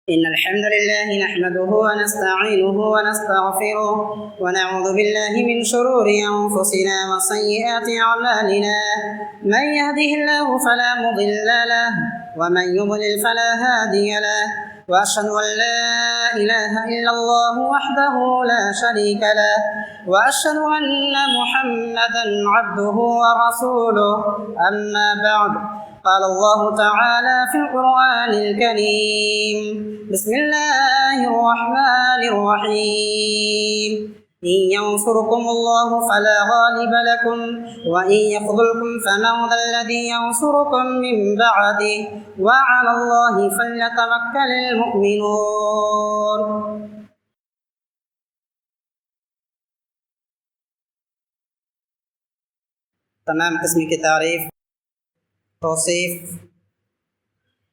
إن الحمد لله نحمده ونستعينه ونستغفره ونعوذ بالله من شرور أنفسنا وسيئات أعمالنا. من يهده الله فلا مضل له ومن يضلل فلا هادي له، وأشهد أن لا إله إلا الله وحده لا شريك له، وأشهد أن محمدا عبده ورسوله. أما بعد، قال الله تعالى في القرآن الكريم: بسم الله الرحمن الرحيم. إن ينصركم الله فلا غالب لكم وإن يخذلكم فمن ذا الذي ينصركم من بعده وعلى الله فليتوكل المؤمنون. تمام قسم کی تعریف، توصیف،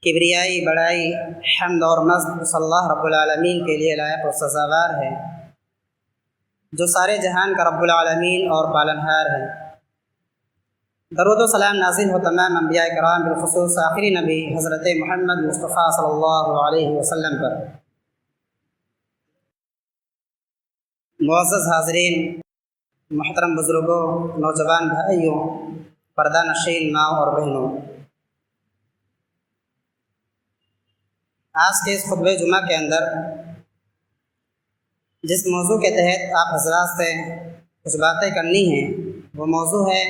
کبریائی، بڑائی، حمد اور مجد صلی اللہ رب العالمین کے لیے لائق و سزاوار ہے، جو سارے جہان کا رب العالمین اور پالنہار ہے۔ درود و سلام نازل ہو تمام انبیاء کرام، بالخصوص آخری نبی حضرت محمد مصطفیٰ صلی اللہ علیہ وسلم پر۔ معزز حاضرین، محترم بزرگوں، نوجوان بھائیوں، پردہ نشین ماں اور بہنوں، آج کے اس خطبہ جمعہ کے اندر جس موضوع کے تحت آپ حضرات سے کچھ باتیں کرنی ہیں، وہ موضوع ہے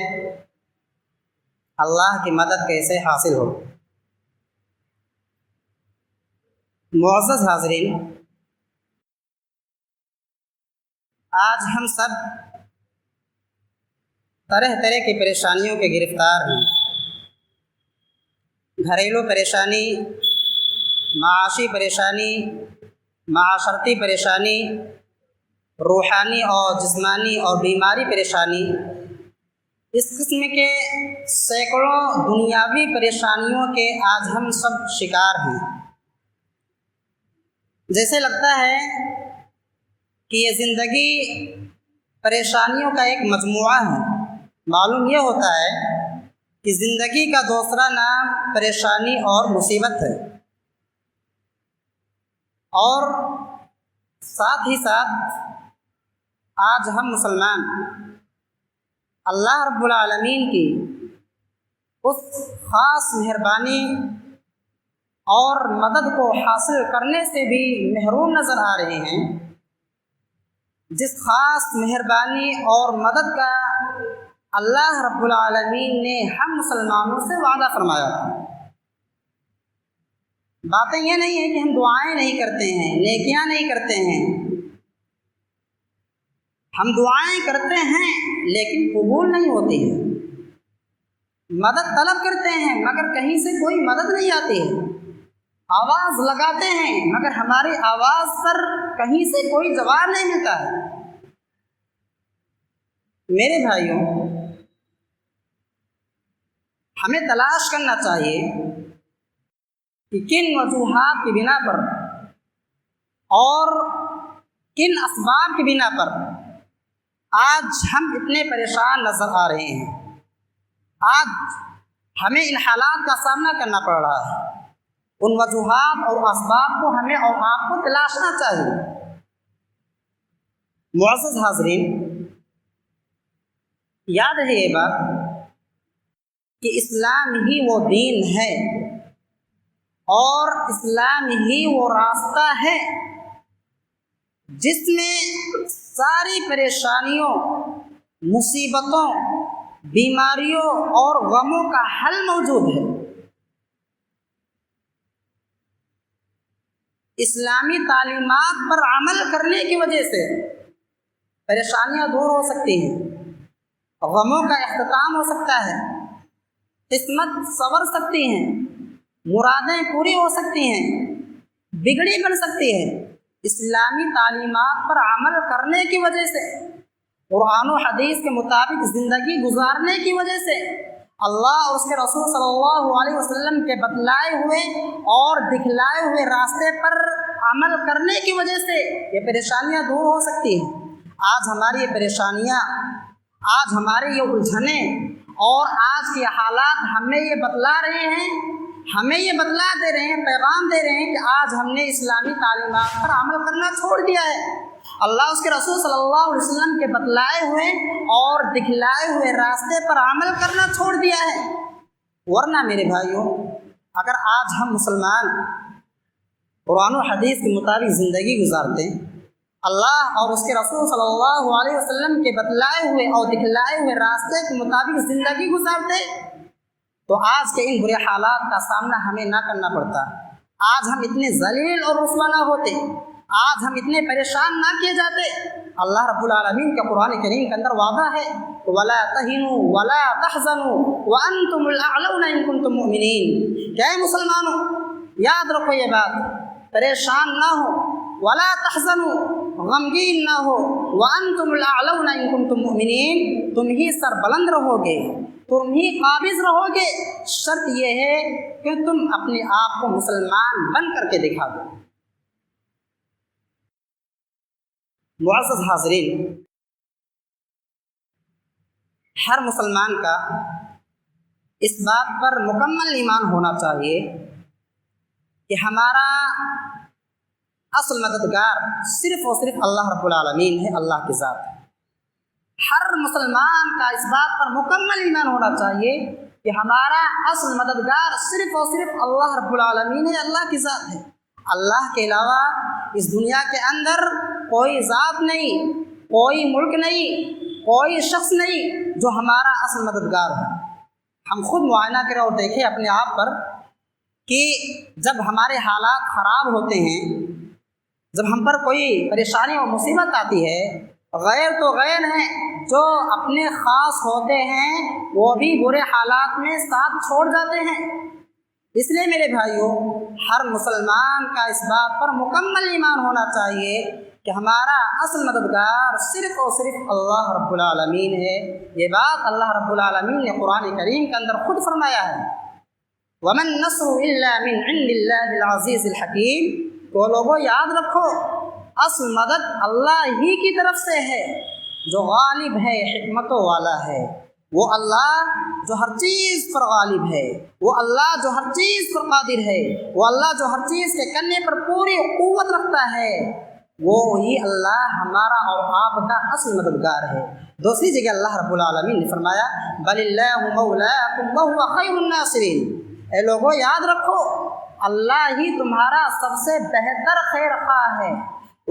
اللہ کی مدد کیسے حاصل ہو۔ معزز حاضرین، آج ہم سب طرح طرح کی پریشانیوں کے گرفتار ہیں۔ گھریلو پریشانی، معاشی پریشانی، معاشرتی پریشانی، روحانی اور جسمانی اور بیماری پریشانی، اس قسم کے سینکڑوں دنیاوی پریشانیوں کے آج ہم سب شکار ہیں۔ جیسے لگتا ہے کہ یہ زندگی پریشانیوں کا ایک مجموعہ ہے۔ معلوم یہ ہوتا ہے کہ زندگی کا دوسرا نام پریشانی اور مصیبت ہے، اور ساتھ ہی ساتھ آج ہم مسلمان اللہ رب العالمین کی اس خاص مہربانی اور مدد کو حاصل کرنے سے بھی محروم نظر آ رہے ہیں، جس خاص مہربانی اور مدد کا اللہ رب العالمین نے ہم مسلمانوں سے وعدہ فرمایا تھا۔ باتیں یہ نہیں ہیں کہ ہم دعائیں نہیں کرتے ہیں، نیکیاں نہیں کرتے ہیں۔ ہم دعائیں کرتے ہیں لیکن قبول نہیں ہوتی ہیں، مدد طلب کرتے ہیں مگر کہیں سے کوئی مدد نہیں آتی ہے، آواز لگاتے ہیں مگر ہماری آواز پر کہیں سے کوئی جواب نہیں ملتا ہے۔ میرے بھائیوں، ہمیں تلاش کرنا چاہیے کہ کن وجوہات کی بنا پر اور کن اسباب کی بنا پر آج ہم اتنے پریشان نظر آ رہے ہیں، آج ہمیں ان حالات کا سامنا کرنا پڑ رہا ہے۔ ان وجوہات اور اسباب کو ہمیں اور آپ کو تلاشنا چاہیے۔ معزز حاضرین، یاد رہے یہ بات کہ اسلام ہی وہ دین ہے اور اسلام ہی وہ راستہ ہے جس میں ساری پریشانیوں، مصیبتوں، بیماریوں اور غموں کا حل موجود ہے۔ اسلامی تعلیمات پر عمل کرنے کی وجہ سے پریشانیاں دور ہو سکتی ہیں، غموں کا اختتام ہو سکتا ہے، قسمت سنور سکتی ہیں، مرادیں پوری ہو سکتی ہیں، بگڑی بن سکتی ہے۔ اسلامی تعلیمات پر عمل کرنے کی وجہ سے، قرآن و حدیث کے مطابق زندگی گزارنے کی وجہ سے، اللہ اور اس کے رسول صلی اللہ علیہ وسلم کے بتلائے ہوئے اور دکھلائے ہوئے راستے پر عمل کرنے کی وجہ سے یہ پریشانیاں دور ہو سکتی ہیں۔ آج ہماری یہ پریشانیاں، آج ہمارے یہ الجھنیں اور آج کے حالات ہمیں یہ بتلا رہے ہیں ہمیں یہ بتلا دے رہے ہیں، پیغام دے رہے ہیں کہ آج ہم نے اسلامی تعلیمات پر عمل کرنا چھوڑ دیا ہے، اللہ اس کے رسول صلی اللہ علیہ وسلم کے بتلائے ہوئے اور دکھلائے ہوئے راستے پر عمل کرنا چھوڑ دیا ہے۔ ورنہ میرے بھائیوں، اگر آج ہم مسلمان قرآن و حدیث کے مطابق زندگی گزارتے، اللہ اور اس کے رسول صلی اللہ علیہ وسلم کے بتلائے ہوئے اور دکھلائے ہوئے راستے کے مطابق زندگی گزارتے، تو آج کے ان برے حالات کا سامنا ہمیں نہ کرنا پڑتا، آج ہم اتنے ذلیل اور رسوا نہ ہوتے، آج ہم اتنے پریشان نہ کیے جاتے۔ اللہ رب العالمین کا قرآن کریم کے اندر وعدہ ہے وَلَا تَهِنُوا وَلَا تَحْزَنُوا وَأَنْتُمُ الْأَعْلَوْنَ إِن كُنتُم مُؤْمِنِينَ کہ اے مسلمانوں، یاد رکھو یہ بات، پریشان نہ ہو، وَلَا تَحْزَنُوا غمگین نہ ہو، وَأَنْتُمُ الْأَعْلَوْنَ إِن كُنتُم مُؤْمِنِينَ تم ہی سربلند رہو گے، تم ہی قابض رہو گے، شرط یہ ہے کہ تم اپنے آپ کو مسلمان بن کر کے دکھا دو۔ معزز حاضرین، ہر مسلمان کا اس بات پر مکمل ایمان ہونا چاہیے کہ ہمارا اصل مددگار صرف اور صرف اللہ رب العالمین ہے، اللہ کی ذات ہے۔ ہر مسلمان کا اس بات پر مکمل ایمان ہونا چاہیے کہ ہمارا اصل مددگار صرف اور صرف اللہ رب العالمین ہے، اللہ کی ذات ہے۔ اللہ کے علاوہ اس دنیا کے اندر کوئی ذات نہیں، کوئی ملک نہیں، کوئی شخص نہیں جو ہمارا اصل مددگار ہو۔ ہم خود معائنہ کریں اور دیکھیں اپنے آپ پر کہ جب ہمارے حالات خراب ہوتے ہیں، جب ہم پر کوئی پریشانی اور مصیبت آتی ہے، غیر تو غیر ہیں، جو اپنے خاص ہوتے ہیں وہ بھی برے حالات میں ساتھ چھوڑ جاتے ہیں۔ اس لیے میرے بھائیوں، ہر مسلمان کا اس بات پر مکمل ایمان ہونا چاہیے کہ ہمارا اصل مددگار صرف اور صرف اللہ رب العالمین ہے۔ یہ بات اللہ رب العالمین نے قرآن کریم کے اندر خود فرمایا ہے، وَمَن نَّصْرُ إِلَّا مِنْ عِنْدِ اللَّهِ الْعَزِيزِ الْحَكِيمِ تو لوگوں یاد رکھو، اصل مدد اللہ ہی کی طرف سے ہے جو غالب ہے، حکمتوں والا ہے۔ وہ اللہ جو ہر چیز پر غالب ہے، وہ اللہ جو ہر چیز پر قادر ہے، وہ اللہ جو ہر چیز کے کرنے پر پوری قوت رکھتا ہے، وہی اللہ ہمارا اور آپ کا اصل مددگار ہے۔ دوسری جگہ اللہ رب العالمین نے فرمایا بَلِ اللَّهُ مَوْلَاكُمْ وَهُوَ خَيْرُ النَّاصِرِينَ اے لوگوں یاد رکھو، اللہ ہی تمہارا سب سے بہتر خیر خواہ ہے،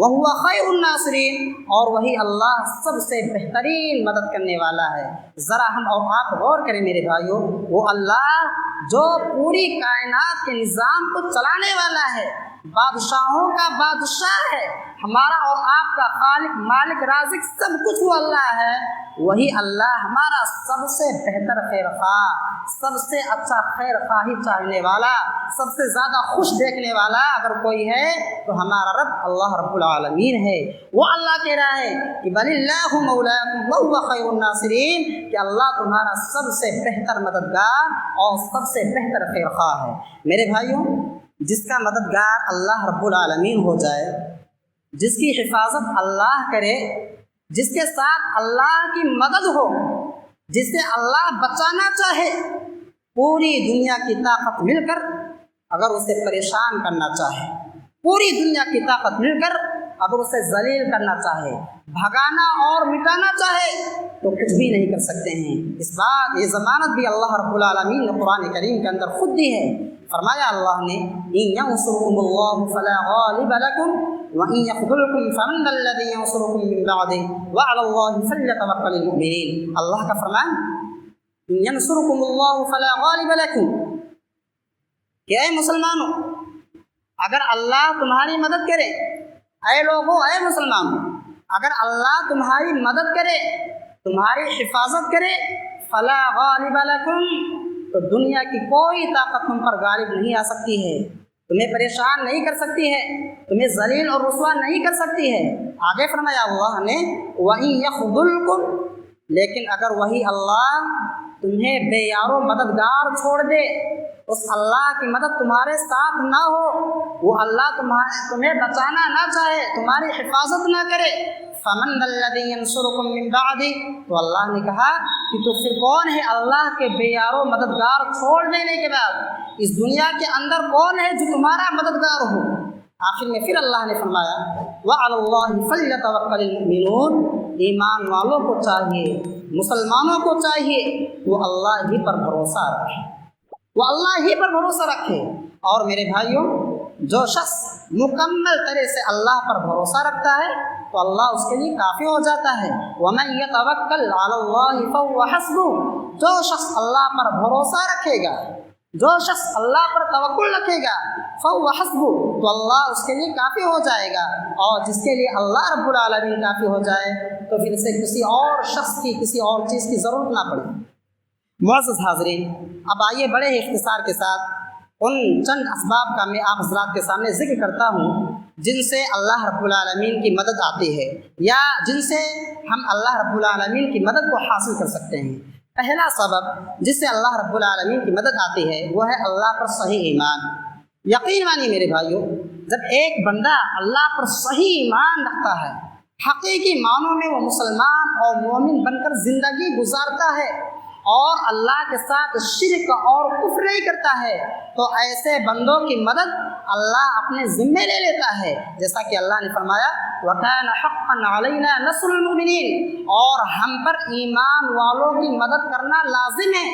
وَهُوَ خَيْرُ النَّاصِرِينَ اور وہی اللہ سب سے بہترین مدد کرنے والا ہے۔ ذرا ہم اور آپ غور کریں میرے بھائیوں، وہ اللہ جو پوری کائنات کے نظام کو چلانے والا ہے، بادشاہوں کا بادشاہ ہے، ہمارا اور آپ کا خالق، مالک، رازق، سب کچھ وہ اللہ ہے، وہی اللہ ہمارا سب سے بہتر خیر خواہ، سب سے اچھا خیر خواہی چاہنے والا، سب سے زیادہ خوش دیکھنے والا اگر کوئی ہے تو ہمارا رب اللہ رب العالمین ہے۔ وہ اللہ کہہ رہا ہے کہ بَلِ اللَّهُ مَوْلَاكُمْ وَهُوَ خَيْرُ النَّاصِرِينَ کہ اللہ تمہارا سب سے بہتر مددگار اور سب سے بہتر خیر خواہ ہے۔ میرے بھائیوں، جس کا مددگار اللہ رب العالمین ہو جائے، جس کی حفاظت اللہ کرے، جس کے ساتھ اللہ کی مدد ہو، جس سے اللہ بچانا چاہے، پوری دنیا کی طاقت مل کر اگر اسے پریشان کرنا چاہے، پوری دنیا کی طاقت مل کر اگر اسے ذلیل کرنا چاہے، بھگانا اور مٹانا چاہے تو کچھ بھی نہیں کر سکتے ہیں۔ اس بات یہ ضمانت بھی اللہ رب العالمین نے قرآن کریم کے اندر خود دی ہے۔ فرمایا اللہ نے إِن يَنصُرْكُمُ اللَّهُ فَلَا غَالِبَ لَكُمْ وَإِن يَخْذُلْكُمْ فَمَن ذَا الَّذِي يَنصُرُكُم مِّن بَعْدِهِ وَعَلَى اللَّهِ فَلْيَتَوَكَّلِ الْمُؤْمِنُونَ اللہ کا فرمان إِن يَنصُرْكُمُ اللَّهُ فَلَا غَالِبَ لَكُمْ کہ اے مسلمانوں، اگر اللہ تمہاری مدد کرے، اے لوگوں، اے مسلمانوں، اگر اللہ تمہاری مدد کرے، تمہاری حفاظت کرے، فَلَا غَالِبَ لَكُمْ تو دنیا کی کوئی طاقت تم پر غالب نہیں آ سکتی ہے، تمہیں پریشان نہیں کر سکتی ہے، تمہیں ذلیل اور رسوا نہیں کر سکتی ہے۔ آگے فرمایا اللہ نے وَإِن يَخْذُلْكُمْ لیکن اگر وہی اللہ تمہیں بے یار و مددگار چھوڑ دے، اس اللہ کی مدد تمہارے ساتھ نہ ہو، وہ اللہ تمہیں بچانا نہ چاہے، تمہاری حفاظت نہ کرے، فَمَن ذَا الَّذِي يَنصُرُكُم مِّن بَعْدِهِ تو اللہ نے کہا کہ تو پھر کون ہے اللہ کے بے یارو مددگار چھوڑ دینے کے بعد اس دنیا کے اندر کون ہے جو تمہارا مددگار ہو؟ آخر میں پھر اللہ نے فرمایا وَعَلَى اللَّهِ فَلْيَتَوَكَّلِ الْمُؤْمِنُونَ، ایمان والوں کو چاہیے، مسلمانوں کو چاہیے وہ اللہ ہی پر بھروسہ رکھے، وہ اللہ ہی پر بھروسہ رکھے۔ اور میرے بھائیوں، جو شخص مکمل طرح سے اللہ پر بھروسہ رکھتا ہے تو اللہ اس کے لیے کافی ہو جاتا ہے۔ وَمَن يَتَوَكَّلْ عَلَى اللَّهِ فَهُوَ حَسْبُهُ، جو شخص اللہ پر بھروسہ رکھے گا، جو شخص اللہ پر توکل رکھے گا فَهُوَ حَسْبُهُ، تو اللہ اس کے لیے کافی ہو جائے گا۔ اور جس کے لیے اللہ رب العالمین کافی ہو جائے تو پھر اسے کسی اور شخص کی، کسی اور چیز کی ضرورت نہ پڑے۔ معزز حاضرین، اب آئیے بڑے ہی اختصار کے ساتھ ان چند اسباب کا میں آپ حضرات کے سامنے ذکر کرتا ہوں جن سے اللہ رب العالمین کی مدد آتی ہے، یا جن سے ہم اللہ رب العالمین کی مدد کو حاصل کر سکتے ہیں۔ پہلا سبب جس سے اللہ رب العالمین کی مدد آتی ہے وہ ہے اللہ پر صحیح ایمان۔ یقین مانیے میرے بھائیوں، جب ایک بندہ اللہ پر صحیح ایمان رکھتا ہے، حقیقی معنوں میں وہ مسلمان اور مومن بن کر زندگی گزارتا ہے اور اللہ کے ساتھ شرک اور کفر نہیں کرتا ہے، تو ایسے بندوں کی مدد اللہ اپنے ذمے لے لیتا ہے، جیسا کہ اللہ نے فرمایا وَكَانَ حَقًّا عَلَيْنَا نَصْرُ الْمُؤْمِنِينَ، اور ہم پر ایمان والوں کی مدد کرنا لازم ہے،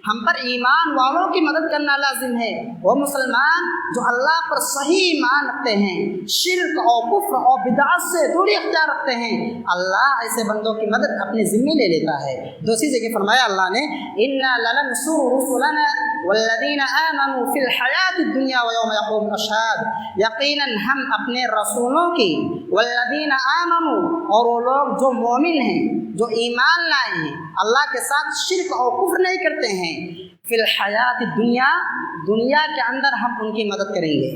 ہم پر ایمان والوں کی مدد کرنا لازم ہے۔ وہ مسلمان جو اللہ پر صحیح ایمان رکھتے ہیں، شرک اور کفر اور بدعت سے دوری اختیار رکھتے ہیں، اللہ ایسے بندوں کی مدد اپنے ذمے لے لیتا ہے۔ دوسری جگہ فرمایا اللہ نے إِنَّا لَنَنصُرُ رُسُلَنَا وَالَّذِينَ آمَنُوا فِي الْحَيَاةِ الدُّنْيَا وَيَوْمَ يَقُومُ الْأَشْهَادُ، یقیناً ہم اپنے رسولوں کی، والذین آمنوا، اور وہ لوگ جو مومن ہیں، جو ایمان لائے ہیں، اللہ کے ساتھ شرک اور کفر نہیں کرتے ہیں، فی الحیات الدنیا، دنیا کے اندر ہم ان کی مدد کریں گے۔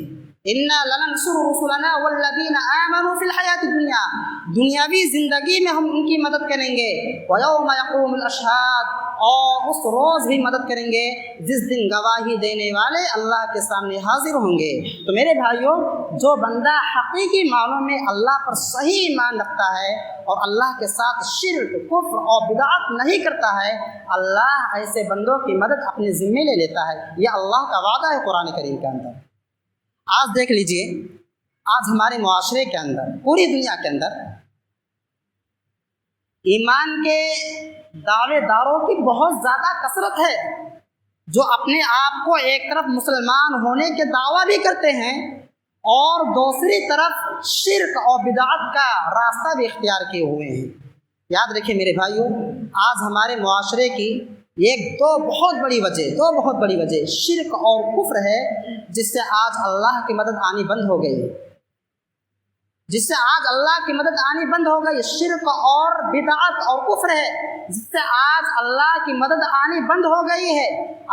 انا لننصر رسلنا والذین آمنوا فی الحیات الدنیا، دنیاوی زندگی میں ہم ان کی مدد کریں گے، ویوم یقوم الاشہاد، اور اس روز بھی مدد کریں گے جس دن گواہی دینے والے اللہ کے سامنے حاضر ہوں گے۔ تو میرے بھائیوں، جو بندہ حقیقی معنوں میں اللہ پر صحیح ایمان رکھتا ہے اور اللہ کے ساتھ شرک، کفر اور بدعت نہیں کرتا ہے، اللہ ایسے بندوں کی مدد اپنے ذمے لے لیتا ہے۔ یہ اللہ کا وعدہ ہے قرآن کریم کے اندر۔ آج دیکھ لیجئے، آج ہمارے معاشرے کے اندر، پوری دنیا کے اندر ایمان کے دعوے داروں کی بہت زیادہ کثرت ہے، جو اپنے آپ کو ایک طرف مسلمان ہونے کے دعویٰ بھی کرتے ہیں اور دوسری طرف شرک اور بدعت کا راستہ بھی اختیار کیے ہوئے ہیں۔ یاد رکھیں میرے بھائیوں، آج ہمارے معاشرے کی دو بہت بڑی وجہ شرک اور کفر ہے، جس سے آج اللہ کی مدد آنی بند ہو گئی، شرک اور بدعت اور کفر ہے، جس سے آج اللہ کی مدد آنی بند ہو گئی ہے۔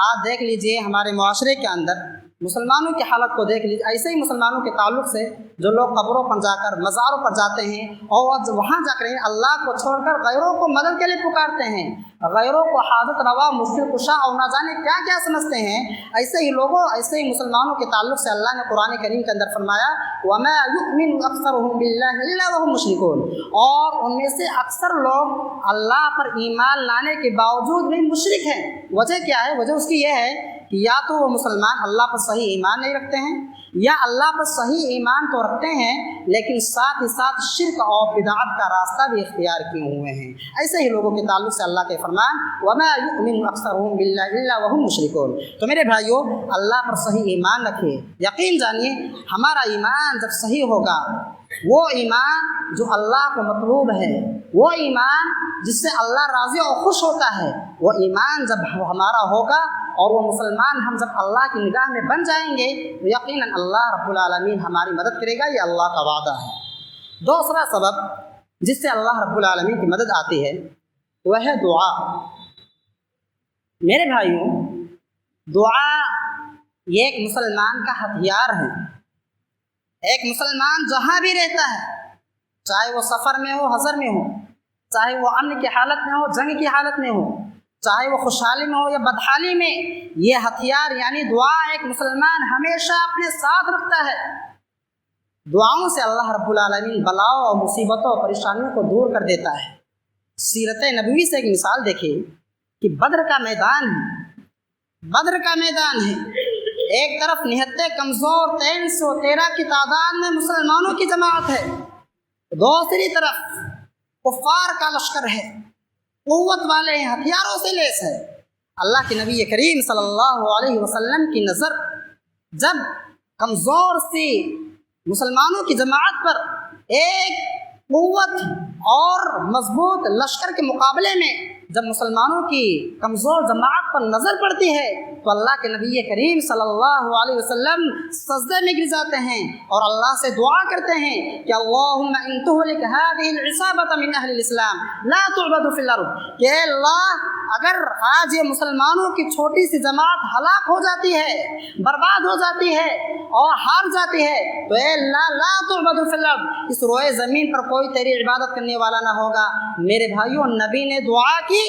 آج دیکھ لیجئے ہمارے معاشرے کے اندر مسلمانوں کی حالت کو دیکھ لیجیے۔ ایسے ہی مسلمانوں کے تعلق سے جو لوگ قبروں پر جا کر، مزاروں پر جاتے ہیں اور وہاں جا کر اللہ کو چھوڑ کر غیروں کو مدد کے لیے پکارتے ہیں، غیروں کو حاجت روا، مشکل کشا اور نہ جانے کیا کیا سمجھتے ہیں، ایسے ہی مسلمانوں کے تعلق سے اللہ نے قرآن کریم کے اندر فرمایا وَمَا يُؤْمِنُ أَكْثَرُهُم بِاللَّهِ إِلَّا وَهُم مُشْرِكُونَ، اور ان میں سے اکثر لوگ اللہ پر ایمان لانے کے باوجود بھی مشرک ہیں۔ وجہ کیا ہے؟ وجہ اس کی یہ ہے کہ یا تو وہ مسلمان اللہ پر صحیح ایمان نہیں رکھتے ہیں، یا اللہ پر صحیح ایمان تو رکھتے ہیں لیکن ساتھ ہی ساتھ شرک اور بدعت کا راستہ بھی اختیار کیے ہوئے ہیں۔ ایسے ہی لوگوں کے تعلق سے اللہ کے فرمان وَمَا يُؤْمِنُ أَكْثَرُهُم بِاللَّهِ إِلَّا وَهُم مُشْرِكُونَ۔ تو میرے بھائیوں، اللہ پر صحیح ایمان رکھیے، یقین جانیے ہمارا ایمان جب صحیح ہوگا، وہ ایمان جو اللہ کو مطلوب ہے، وہ ایمان جس سے اللہ راضی اور خوش ہوتا ہے، وہ ایمان جب ہمارا ہوگا اور وہ مسلمان ہم جب اللہ کی نگاہ میں بن جائیں گے تو یقیناً اللہ رب العالمین ہماری مدد کرے گا، یہ اللہ کا وعدہ ہے۔ دوسرا سبب جس سے اللہ رب العالمین کی مدد آتی ہے وہ ہے دعا۔ میرے بھائیوں، دعا یہ ایک مسلمان کا ہتھیار ہے۔ ایک مسلمان جہاں بھی رہتا ہے، چاہے وہ سفر میں ہو، حضر میں ہو، چاہے وہ امن کی حالت میں ہو، جنگ کی حالت میں ہو، چاہے وہ خوشحالی میں ہو یا بدحالی میں، یہ ہتھیار یعنی دعا ایک مسلمان ہمیشہ اپنے ساتھ رکھتا ہے۔ دعاؤں سے اللہ رب العالمین بلاؤں اور مصیبتوں اور پریشانیوں کو دور کر دیتا ہے۔ سیرت نبوی سے ایک مثال دیکھیے کہ بدر کا میدان ہے، بدر کا میدان ہے، ایک طرف نہتے کمزور 313 کی تعداد میں مسلمانوں کی جماعت ہے، دوسری طرف کفار کا لشکر ہے، قوت والے ہیں، ہتھیاروں سے لیس ہے۔ اللہ کے نبی کریم صلی اللہ علیہ وسلم کی نظر جب کمزور سی مسلمانوں کی جماعت پر ایک قوت اور مضبوط لشکر کے مقابلے میں جب مسلمانوں کی کمزور جماعت پر نظر پڑتی ہے تو اللہ کے نبی کریم صلی اللہ علیہ وسلم سجدے میں گر جاتے ہیں اور اللہ سے دعا کرتے ہیں کہ اللہم ان تہلک هذه العصابۃ من اہل الاسلام لا تعبد فی الارض، کہ اللہ اگر آج یہ مسلمانوں کی چھوٹی سی جماعت ہلاک ہو جاتی ہے، برباد ہو جاتی ہے اور ہار جاتی ہے تو اے اللہ لا تعبد فی الارض، اس روئے زمین پر کوئی تیری عبادت کرنے والا نہ ہوگا۔ میرے بھائیوں، نبی نے دعا کی،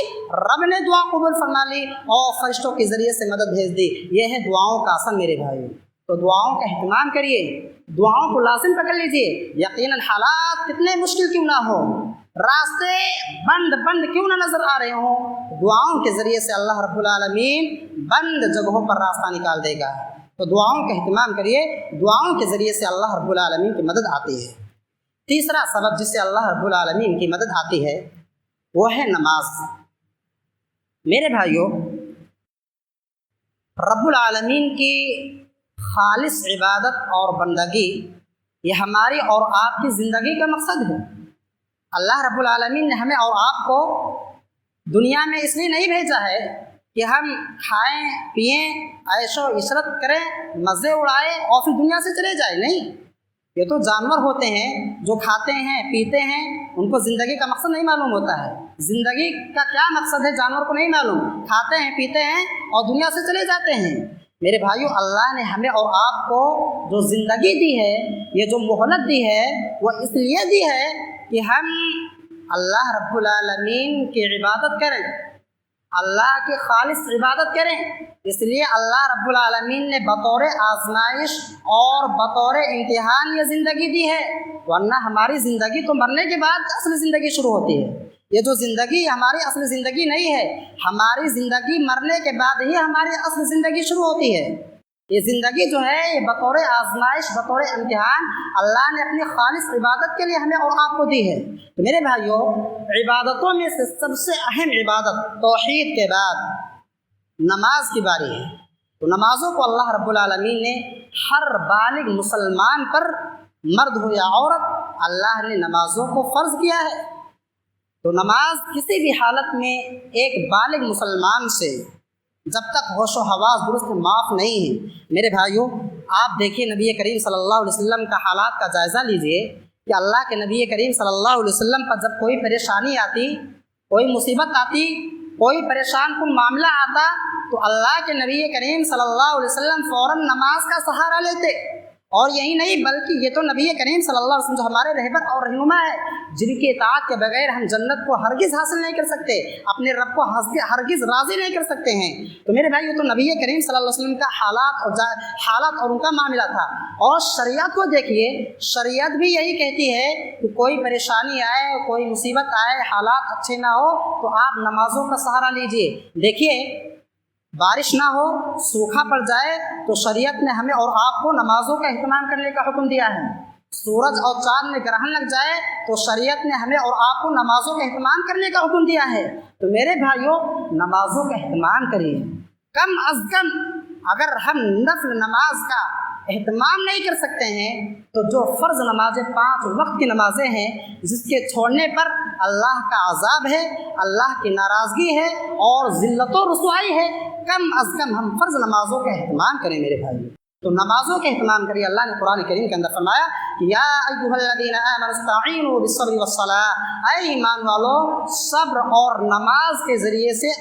رب نے دعا قبول فرما لی اور فرشتوں کے ذریعے سے مدد بھیج دی۔ یہ ہے دعاؤں کا اثر میرے بھائیوں، تو دعاؤں کا اہتمام کریے، دعاؤں کو لازم پکڑ لیجیے۔ یقیناً حالات کتنے مشکل کیوں نہ ہو، راستے بند کیوں نہ نظر آ رہے ہوں، دعاؤں کے ذریعے سے اللہ رب العالمین بند جگہوں پر راستہ نکال دے گا۔ تو دعاؤں کا اہتمام کریے، دعاؤں کے ذریعے سے اللہ رب العالمین کی مدد آتی ہے۔ تیسرا سبب جس سے اللہ رب العالمین کی مدد آتی ہے وہ ہے نماز۔ میرے بھائیوں، رب العالمین کی خالص عبادت اور بندگی یہ ہماری اور آپ کی زندگی کا مقصد ہے۔ اللہ رب العالمین نے ہمیں اور آپ کو دنیا میں اس لیے نہیں بھیجا ہے کہ ہم کھائیں پئیں عیش و عشرت کریں مزے اڑائیں اور پھر دنیا سے چلے جائیں، نہیں۔ یہ تو جانور ہوتے ہیں جو کھاتے ہیں پیتے ہیں، ان کو زندگی کا مقصد نہیں معلوم ہوتا ہے، زندگی کا کیا مقصد ہے جانور کو نہیں معلوم، کھاتے ہیں پیتے ہیں اور دنیا سے چلے جاتے ہیں۔ میرے بھائیوں، اللہ نے ہمیں اور آپ کو جو زندگی دی ہے، یہ جو مہلت دی ہے، وہ اس لیے دی ہے کہ ہم اللہ رب العالمین کی عبادت کریں، اللہ کی خالص عبادت کریں۔ اس لیے اللہ رب العالمین نے بطور آزمائش اور بطور امتحان یہ زندگی دی ہے، ورنہ ہماری زندگی تو مرنے کے بعد اصل زندگی شروع ہوتی ہے۔ یہ جو زندگی ہماری اصل زندگی نہیں ہے، ہماری زندگی مرنے کے بعد ہی ہماری اصل زندگی شروع ہوتی ہے۔ یہ زندگی جو ہے یہ بطور آزمائش، بطور امتحان اللہ نے اپنی خالص عبادت کے لیے ہمیں اور آپ کو دی ہے۔ تو میرے بھائیوں، عبادتوں میں سے سب سے اہم عبادت توحید کے بعد نماز کی باری ہے۔ تو نمازوں کو اللہ رب العالمین نے ہر بالغ مسلمان پر، مرد ہو یا عورت، اللہ نے نمازوں کو فرض کیا ہے۔ تو نماز کسی بھی حالت میں ایک بالغ مسلمان سے جب تک ہوش و حواس درست معاف نہیں ہے، میرے بھائیوں آپ دیکھیے نبی کریم صلی اللہ علیہ وسلم کا حالات کا جائزہ لیجئے کہ اللہ کے نبی کریم صلی اللہ علیہ وسلم پر جب کوئی پریشانی آتی، کوئی مصیبت آتی، کوئی پریشان کن معاملہ آتا تو اللہ کے نبی کریم صلی اللہ علیہ وسلم فوراً نماز کا سہارا لیتے۔ اور یہی نہیں بلکہ یہ تو نبی کریم صلی اللہ علیہ وسلم جو ہمارے رہبر اور رہنما ہے، جن کی اطاعت کے بغیر ہم جنت کو ہرگز حاصل نہیں کر سکتے، اپنے رب کو ہرگز راضی نہیں کر سکتے ہیں۔ تو میرے بھائی یہ تو نبی کریم صلی اللہ علیہ وسلم کا حالات اور ان کا معاملہ تھا۔ اور شریعت کو دیکھیے، شریعت بھی یہی کہتی ہے کہ کوئی پریشانی آئے، کوئی مصیبت آئے، حالات اچھے نہ ہو تو آپ نمازوں کا سہارا لیجئے۔ دیکھیے بارش نہ ہو، سوکھا پڑ جائے تو شریعت نے ہمیں اور آپ کو نمازوں کا اہتمام کرنے کا حکم دیا ہے۔ سورج اور چاند میں گرہن لگ جائے تو شریعت نے ہمیں اور آپ کو نمازوں کا اہتمام کرنے کا حکم دیا ہے۔ تو میرے بھائیوں، نمازوں کا اہتمام کریے۔ کم از کم اگر ہم نفل نماز کا اہتمام نہیں کر سکتے ہیں تو جو فرض نمازیں 5 وقت کی نمازیں ہیں، جس کے چھوڑنے پر اللہ کا عذاب ہے، اللہ کی ناراضگی ہے اور ذلت و رسوائی ہے، کم از کم ہم فرض نمازوں کا اہتمام کریں میرے بھائی۔ تو نمازوں کا اہتمام کریے۔ اللہ نے قرآن کریم کے اندر فرمایا کہ یا ایھا الذین آمنوا استعینوا بالصبر والصلاۃ، اے ایمان والو صبر اور نماز کے ذریعے سے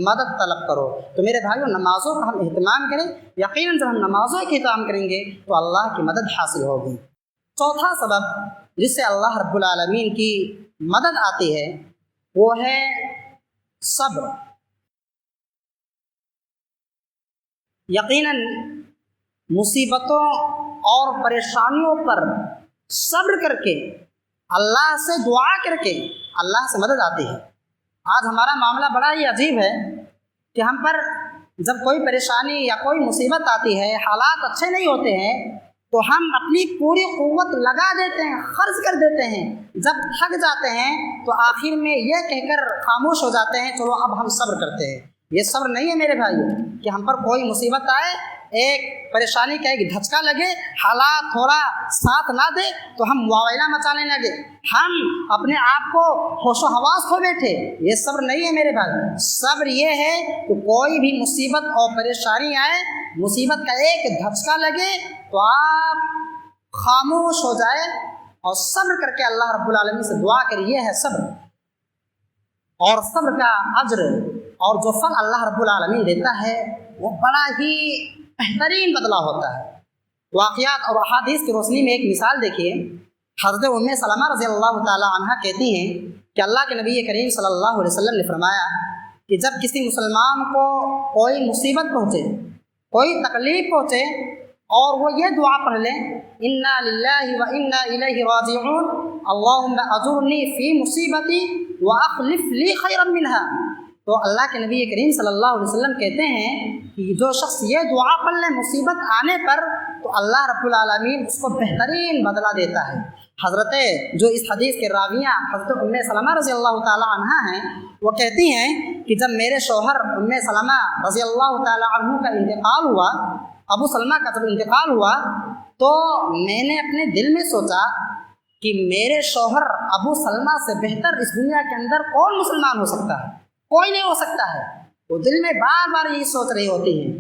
مدد طلب کرو۔ تو میرے بھائیوں، نمازوں کا ہم اہتمام کریں، یقیناً جب ہم نمازوں کا اہتمام کریں گے تو اللہ کی مدد حاصل ہوگی۔ چوتھا سبب جس سے اللہ رب العالمین کی مدد آتی ہے وہ ہے صبر۔ یقیناً مصیبتوں اور پریشانیوں پر صبر کر کے، اللہ سے دعا کر کے اللہ سے مدد آتی ہے۔ آج ہمارا معاملہ بڑا ہی عجیب ہے کہ ہم پر جب کوئی پریشانی یا کوئی مصیبت آتی ہے، حالات اچھے نہیں ہوتے ہیں، تو ہم اپنی پوری قوت لگا دیتے ہیں، خرچ کر دیتے ہیں، جب تھک جاتے ہیں تو آخر میں یہ کہہ کر خاموش ہو جاتے ہیں چلو اب ہم صبر کرتے ہیں۔ یہ صبر نہیں ہے میرے بھائیو کہ ہم پر کوئی مصیبت آئے، ایک پریشانی کا ایک دھچکا لگے، حالات تھوڑا ساتھ نہ دے تو ہم واویلا مچانے لگے، ہم اپنے آپ کو ہوش و حواس کھو بیٹھے۔ یہ صبر نہیں ہے میرے بھائی۔ صبر یہ ہے کہ کوئی بھی مصیبت اور پریشانی آئے، مصیبت کا ایک دھچکا لگے تو آپ خاموش ہو جائے اور صبر کر کے اللہ رب العالمین سے دعا کریے، یہ ہے صبر۔ اور صبر کا اجر اور جو فل اللہ رب العالمین دیتا ہے وہ بڑا ہی بہترین بدلہ ہوتا ہے۔ واقعات اور احادیث کی روشنی میں ایک مثال دیکھیے، حضرت ام سلمہ رضی اللہ تعالی عنہ کہتی ہیں کہ اللہ کے نبی کریم صلی اللہ علیہ وسلم نے فرمایا کہ جب کسی مسلمان کو کوئی مصیبت پہنچے، کوئی تکلیف پہنچے، اور وہ یہ دعا پڑھ لیں انا للہ و انا الیہ راجعون اللہم اجرنی فی مصیبتی واخلف لی خیرا منہا، تو اللہ کے نبی کریم صلی اللہ علیہ وسلم کہتے ہیں کہ جو شخص یہ دعا پڑھ لے مصیبت آنے پر تو اللہ رب العالمین اس کو بہترین بدلہ دیتا ہے۔ حضرت جو اس حدیث کے راویہ حضرت ام سلمہ رضی اللہ تعالی عنہ ہیں، وہ کہتی ہیں کہ جب میرے شوہر ام سلمہ رضی اللہ تعالی عنہ کا انتقال ہوا، ابو سلمہ کا جب انتقال ہوا تو میں نے اپنے دل میں سوچا کہ میرے شوہر ابو سلمہ سے بہتر اس دنیا کے اندر کون مسلمان ہو سکتا ہے؟ کوئی نہیں ہو سکتا ہے۔ وہ دل میں بار بار یہی سوچ رہی ہوتی ہیں۔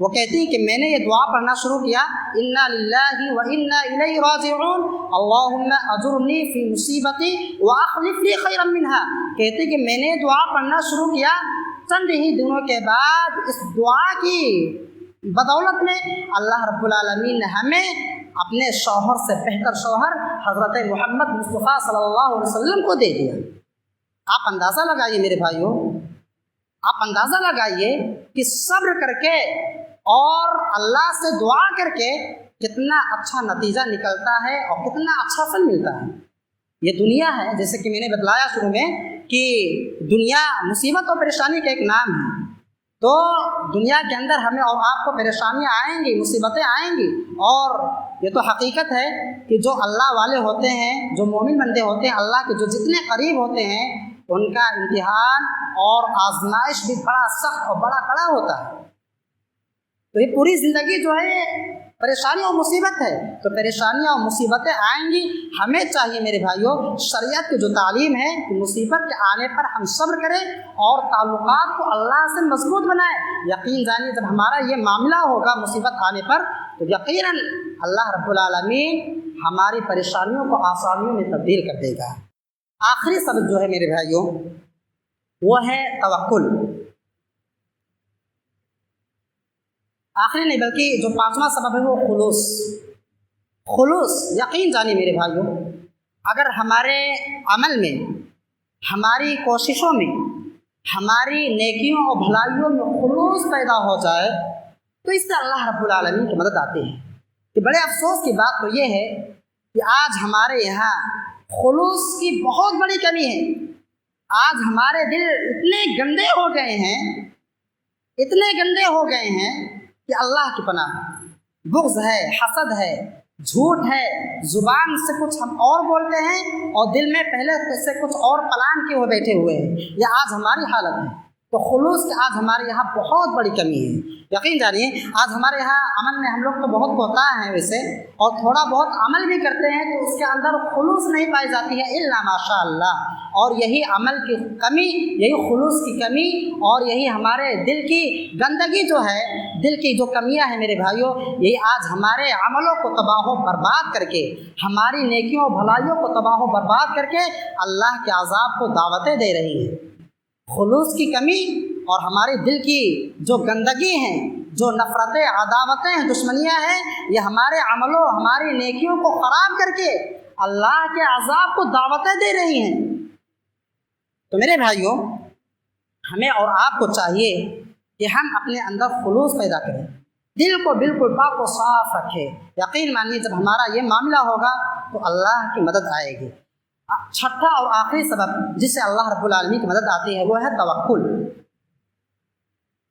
وہ کہتی ہیں کہ میں نے یہ دعا پڑھنا شروع کیا انا للہ و انا الیہ راجعون اللہم اجرنی فی مصیبتی واخلف لی خیرا منہا، کہتی کہ میں نے دعا پڑھنا شروع کیا، چند ہی دنوں کے بعد اس دعا کی بدولت میں اللہ رب العالمین نے ہمیں اپنے شوہر سے بہتر شوہر حضرت محمد مصطفیٰ صلی اللہ علیہ وسلم کو دے دیا۔ آپ اندازہ لگائیے میرے بھائیوں، آپ اندازہ لگائیے کہ صبر کر کے اور اللہ سے دعا کر کے کتنا اچھا نتیجہ نکلتا ہے اور کتنا اچھا پھل ملتا ہے۔ یہ دنیا ہے، جیسے کہ میں نے بتلایا شروع میں کہ دنیا مصیبت اور پریشانی کا ایک نام ہے، تو دنیا کے اندر ہمیں اور آپ کو پریشانیاں آئیں گی، مصیبتیں آئیں گی، اور یہ تو حقیقت ہے کہ جو اللہ والے ہوتے ہیں، جو مومن بندے ہوتے ہیں، اللہ کے جو جتنے قریب ہوتے ہیں، ان کا امتحان اور آزمائش بھی بڑا سخت اور بڑا کڑا ہوتا ہے۔ تو یہ پوری زندگی جو ہے پریشانی اور مصیبت ہے، تو پریشانیاں اور مصیبتیں آئیں گی، ہمیں چاہیے میرے بھائیوں شریعت کی جو تعلیم ہے کہ مصیبت کے آنے پر ہم صبر کریں اور تعلقات کو اللہ سے مضبوط بنائیں۔ یقین جانیے جب ہمارا یہ معاملہ ہوگا مصیبت آنے پر تو یقیناً اللہ رب العالمین ہماری پریشانیوں کو آسانیوں میں تبدیل کر دے گا۔ آخری سبب جو ہے میرے بھائیوں وہ ہے توکل۔ آخری نہیں بلکہ جو پانچواں سبب ہے وہ خلوص۔ خلوص، یقین جانیے میرے بھائیوں، اگر ہمارے عمل میں، ہماری کوششوں میں، ہماری نیکیوں اور بھلائیوں میں خلوص پیدا ہو جائے تو اس سے اللہ رب العالمین کی مدد آتی ہے۔ کہ بڑے افسوس کی بات تو یہ ہے کہ آج ہمارے یہاں خلوص کی بہت بڑی کمی ہے۔ آج ہمارے دل اتنے گندے ہو گئے ہیں، اتنے گندے ہو گئے ہیں کہ اللہ کی پناہ، بغض ہے، حسد ہے، جھوٹ ہے، زبان سے کچھ ہم اور بولتے ہیں اور دل میں پہلے سے کچھ اور پلان کیے ہوئے بیٹھے ہوئے ہیں۔ یہ آج ہماری حالت ہے۔ تو خلوص کی آج ہمارے یہاں بہت بڑی کمی ہے۔ یقین جانیے آج ہمارے یہاں عمل میں ہم لوگ تو بہت کوتاہ ہیں ویسے، اور تھوڑا بہت عمل بھی کرتے ہیں تو اس کے اندر خلوص نہیں پائی جاتی ہے الا ماشاء اللہ۔ اور یہی عمل کی کمی، یہی خلوص کی کمی اور یہی ہمارے دل کی گندگی جو ہے، دل کی جو کمیاں ہیں میرے بھائیوں، یہی آج ہمارے عملوں کو تباہ و برباد کر کے، ہماری نیکیوں و بھلائیوں کو تباہ و برباد کر کے اللہ کے عذاب کو دعوتیں دے رہی ہے۔ خلوص کی کمی اور ہمارے دل کی جو گندگی ہیں، جو نفرتیں، عداوتیں ہیں، دشمنیاں ہیں، یہ ہمارے عملوں، ہماری نیکیوں کو خراب کر کے اللہ کے عذاب کو دعوتیں دے رہی ہیں۔ تو میرے بھائیوں ہمیں اور آپ کو چاہیے کہ ہم اپنے اندر خلوص پیدا کریں، دل کو بالکل پاک و صاف رکھیں۔ یقین مانیے جب ہمارا یہ معاملہ ہوگا تو اللہ کی مدد آئے گی۔ چھٹا اور آخری سبب جس سے اللہ رب العالمین کی مدد آتی ہے وہ ہے توکل۔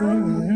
Mm-hmm.